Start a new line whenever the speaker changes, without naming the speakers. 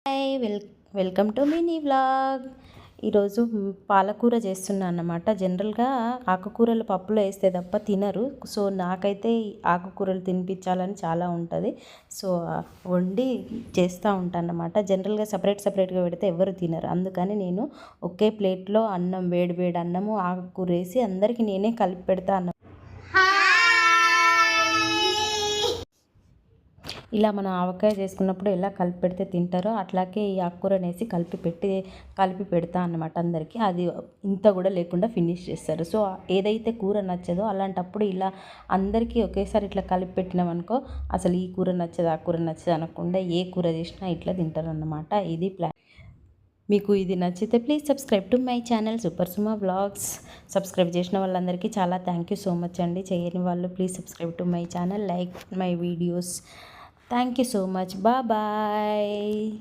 Hi welcome to mini vlog. ఈరోజు పాలకూర చేస్తున్నా అన్నమాట. జనరల్గా ఆకుకూరలు పప్పులో వేస్తే తప్ప తినరు. సో నాకైతే ఆకుకూరలు తినిపించాలని చాలా ఉంటుంది. సో వండి చేస్తూ ఉంటాను అన్నమాట. జనరల్గా సపరేట్గా పెడితే ఎవరు తినరు. అందుకని నేను ఒకే ప్లేట్లో అన్నం వేడి అన్నము ఆకుకూర వేసి అందరికీ నేనే కలిపి పెడతా అన్న. ఇలా మనం ఆవకాయ చేసుకున్నప్పుడు ఎలా కలిపి పెడితే తింటారో అట్లాగే ఈ ఆకుకూరని వేసి కలిపి పెడతా అన్నమాట అందరికీ. అది ఇంత కూడా లేకుండా ఫినిష్ చేస్తారు. సో ఏదైతే కూర నచ్చదో అలాంటప్పుడు ఇలా అందరికీ ఒకేసారి ఇట్లా కలిపి పెట్టినామనుకో అసలు ఈ కూర నచ్చదు ఆ కూర నచ్చదు అనకుండా ఏ కూర చేసినా ఇట్లా తింటారు అన్నమాట. ఇది ప్లాన్. మీకు ఇది నచ్చితే please subscribe to my channel super Suma vlogs. Subscribe చేసిన వాళ్ళందరికీ చాలా థ్యాంక్ యూ సో మచ్ అండి. చేయని వాళ్ళు please subscribe to my channel, like my videos. Thank you so much. Bye bye.